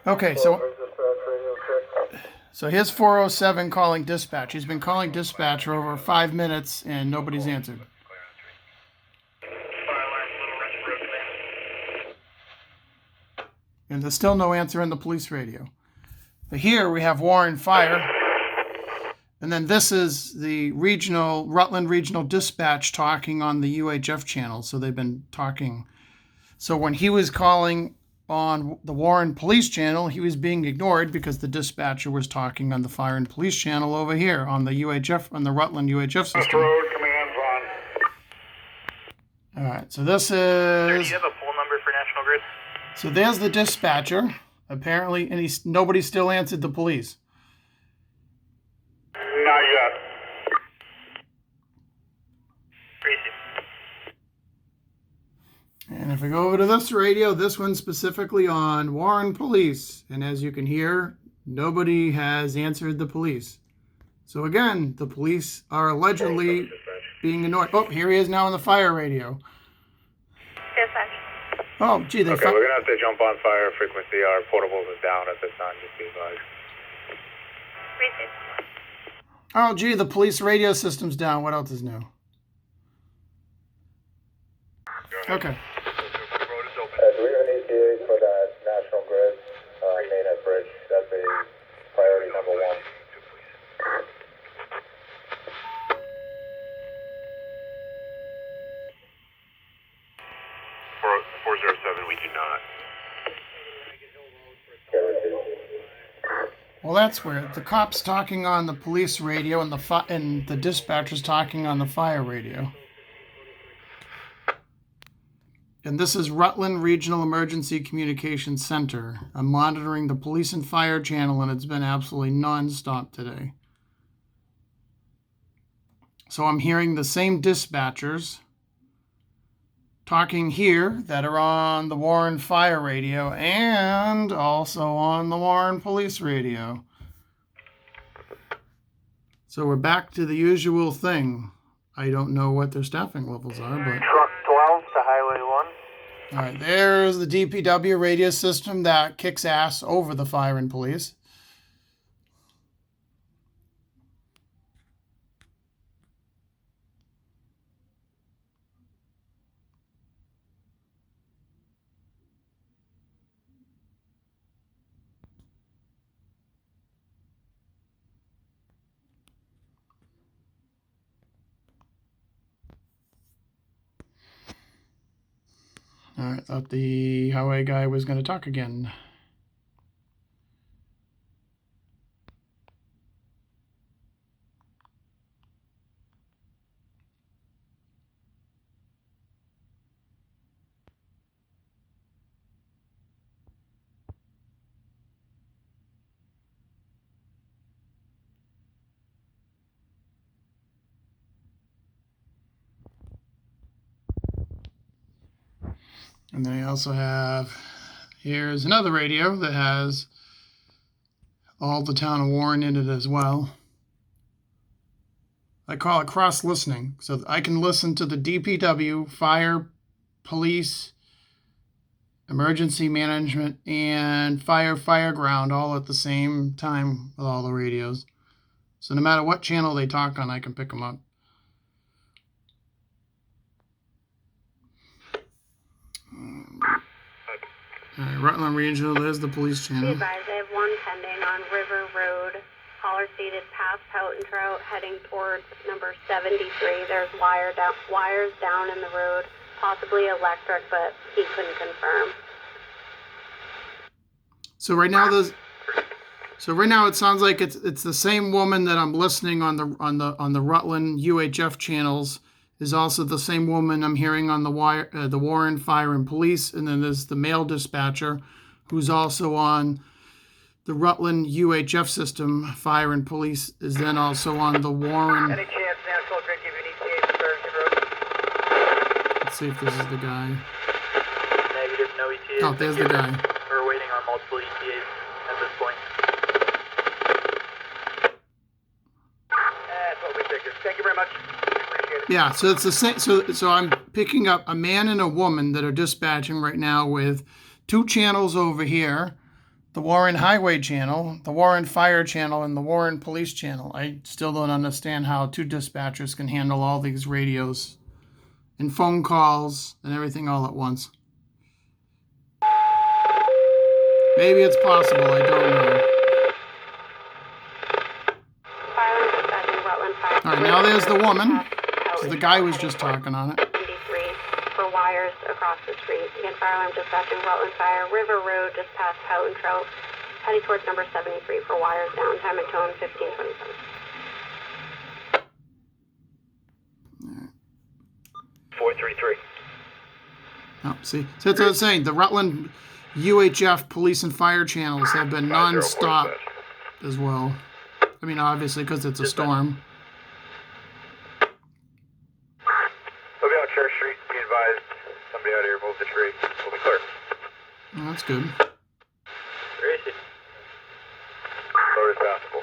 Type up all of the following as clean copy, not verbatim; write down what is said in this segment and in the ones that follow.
Okay, so here's 407 calling dispatch. He's been calling dispatch for over 5 minutes and nobody's answered. And there's still no answer in the police radio. But here we have Warren Fire. And then this is the Rutland Regional Dispatch talking on the UHF channel. So they've been talking. So when he was calling on the Warren Police channel, he was being ignored because the dispatcher was talking on the Fire and Police channel over here on the UHF, on the Rutland UHF system. Road, command, All right, so this is... Sir, do you have a poll number for National Grid? So there's the dispatcher, apparently, and nobody still answered the police. Not yet. Appreciate it. And if we go over to this radio, this one's specifically on Warren Police. And as you can hear, nobody has answered the police. So again, the police are allegedly being annoyed. Oh, here he is now on the fire radio. Dispatch. Oh, gee, they Okay, we're going to have to jump on fire frequency. Our portables is down at this time, just be advised. Received. Oh, gee, the police radio system's down. What else is new? Okay. Road is open. Do we have an ETA for that National Grid mainnet bridge? That's a priority number 1. For 407, we do not. Well, that's weird. The cop's talking on the police radio and the dispatcher's talking on the fire radio. And this is Rutland Regional Emergency Communications Center. I'm monitoring the police and fire channel, and it's been absolutely non-stop today. So I'm hearing the same dispatchers talking here that are on the Warren Fire radio and also on the Warren Police radio. So we're back to the usual thing. I don't know what their staffing levels are, but... Truck 12 to Highway 1. All right, there's the DPW radio system that kicks ass over the fire and police. All right, thought the highway guy was going to talk again. And then I also have, here's another radio that has all the town of Warren in it as well. I call it cross listening. So I can listen to the DPW, fire, police, emergency management, and fireground all at the same time with all the radios. So no matter what channel they talk on, I can pick them up. All right, Rutland Regional, there's the police Be channel. advised, I have one pending on River Road, caller seated past Houghton Trout, heading towards number 73. There's wires down in the road, possibly electric, but he couldn't confirm. So right now it sounds like it's the same woman that I'm listening on the Rutland UHF channels is also the same woman I'm hearing on the Warren Fire and Police, and then there's the male dispatcher who's also on the Rutland UHF system. Fire and Police is then also on the Warren. Any chance National Grid give you an ETA for Thursday Road? Let's see if this is the guy. Negative, no ETA. Oh, there's the guy. We're waiting on multiple ETAs at this point. That's what we figured. Thank you very much. Appreciate it. Yeah, so it's the same. So I'm picking up a man and a woman that are dispatching right now with two channels over here, the Warren Highway channel, the Warren Fire channel, and the Warren Police channel. I still don't understand how two dispatchers can handle all these radios and phone calls and everything all at once. Maybe it's possible, I don't know. All right, now there's the woman. So the guy was just talking on it. 73 for wires across the street. Again, fire alarm dispatching Rutland Fire, River Road, just past Houghton Trout, heading towards number 73 for wires down. Time and tone 1527. 433. Oh, see, so that's what I was saying. The Rutland UHF police and fire channels have been non-stop as well. I mean, obviously, because it's a storm. We'll be on Church Street. Be advised, somebody out here moved the tree. We'll be clear. Oh, that's good. Where is it? Road is passable.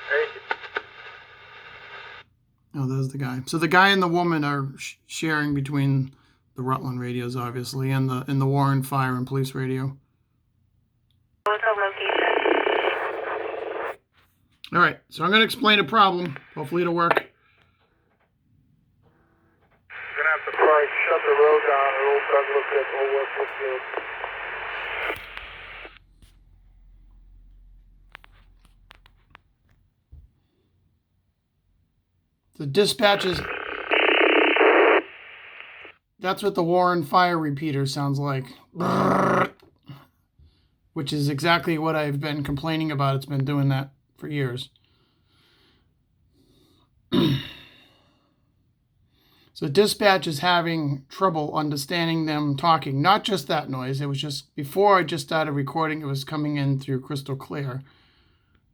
Where is it? Oh, there's the guy. So the guy and the woman are sharing between the Rutland radios, obviously, and the Warren Fire and Police radio. All right, so I'm going to explain a problem. Hopefully it'll work. You're going to have to probably shut the road down. It'll look good. We'll work with you. The dispatches. That's what the Warren Fire repeater sounds like. Which is exactly what I've been complaining about. It's been doing that for years. So dispatch is having trouble understanding them talking. Not just that noise. It was just before I just started recording, it was coming in through crystal clear.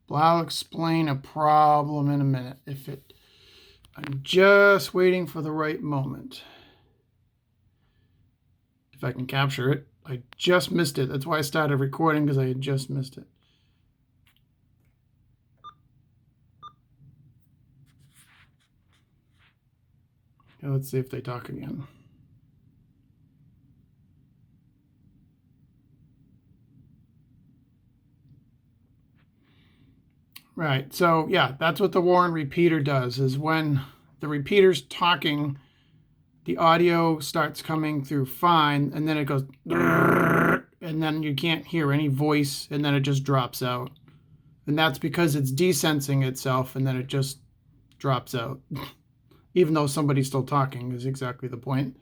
But I'll explain a problem in a minute. I'm just waiting for the right moment. If I can capture it. I just missed it. That's why I started recording, because I had just missed it. Okay, let's see if they talk again. Right, so yeah, that's what the Warren repeater does, is when the repeater's talking, the audio starts coming through fine, and then it goes, and then you can't hear any voice, and then it just drops out. And that's because it's desensing itself, and then it just drops out. Even though somebody's still talking is exactly the point.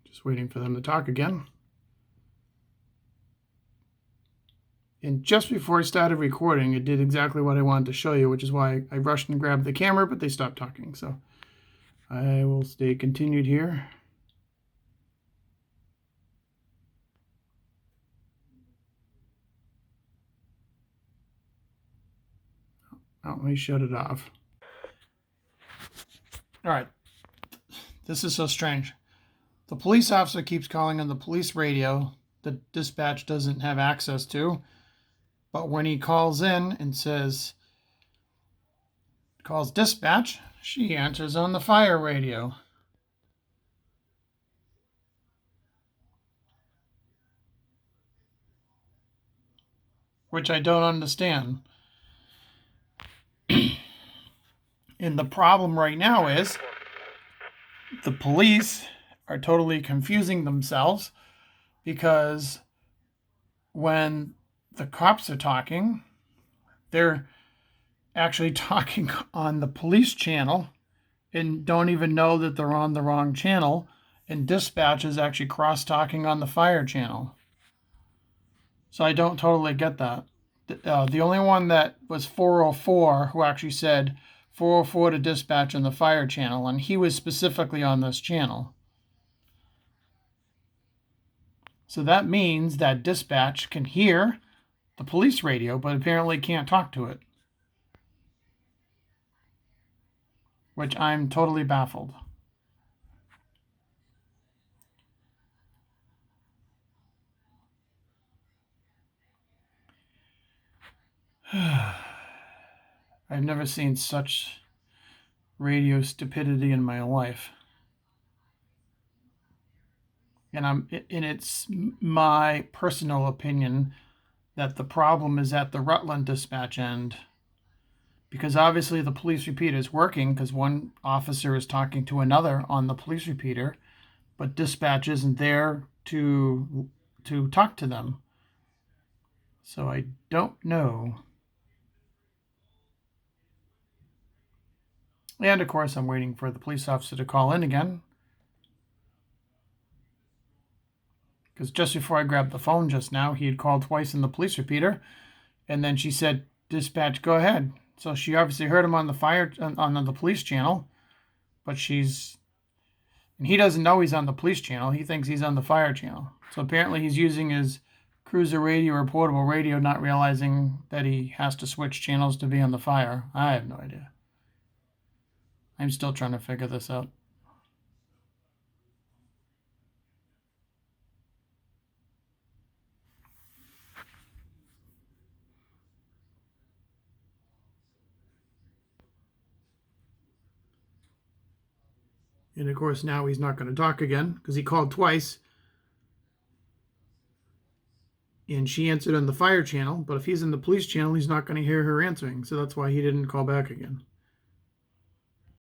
Just waiting for them to talk again. And just before I started recording, it did exactly what I wanted to show you, which is why I rushed and grabbed the camera, but they stopped talking. So I will stay continued here. Oh, let me shut it off. All right. This is so strange. The police officer keeps calling on the police radio that dispatch doesn't have access to. But when he calls in and calls dispatch, she answers on the fire radio. Which I don't understand. And the problem right now is the police are totally confusing themselves, because when the cops are talking, they're actually talking on the police channel and don't even know that they're on the wrong channel, and dispatch is actually cross-talking on the fire channel. So I don't totally get that. The only one that was 404 who actually said 404 to dispatch on the fire channel, and he was specifically on this channel. So that means that dispatch can hear the police radio, but apparently can't talk to it. Which I'm totally baffled. I've never seen such radio stupidity in my life. And it's my personal opinion that the problem is at the Rutland Dispatch end, because obviously the police repeater is working because one officer is talking to another on the police repeater, but dispatch isn't there to talk to them. So I don't know. And of course, I'm waiting for the police officer to call in again, because just before I grabbed the phone just now, he had called twice in the police repeater, and then she said, "Dispatch, go ahead." So she obviously heard him on the police channel, but and he doesn't know he's on the police channel. He thinks he's on the fire channel. So apparently he's using his cruiser radio or portable radio, not realizing that he has to switch channels to be on the fire. I have no idea. I'm still trying to figure this out. And of course, now he's not going to talk again because he called twice. And she answered on the fire channel. But if he's in the police channel, he's not going to hear her answering. So that's why he didn't call back again.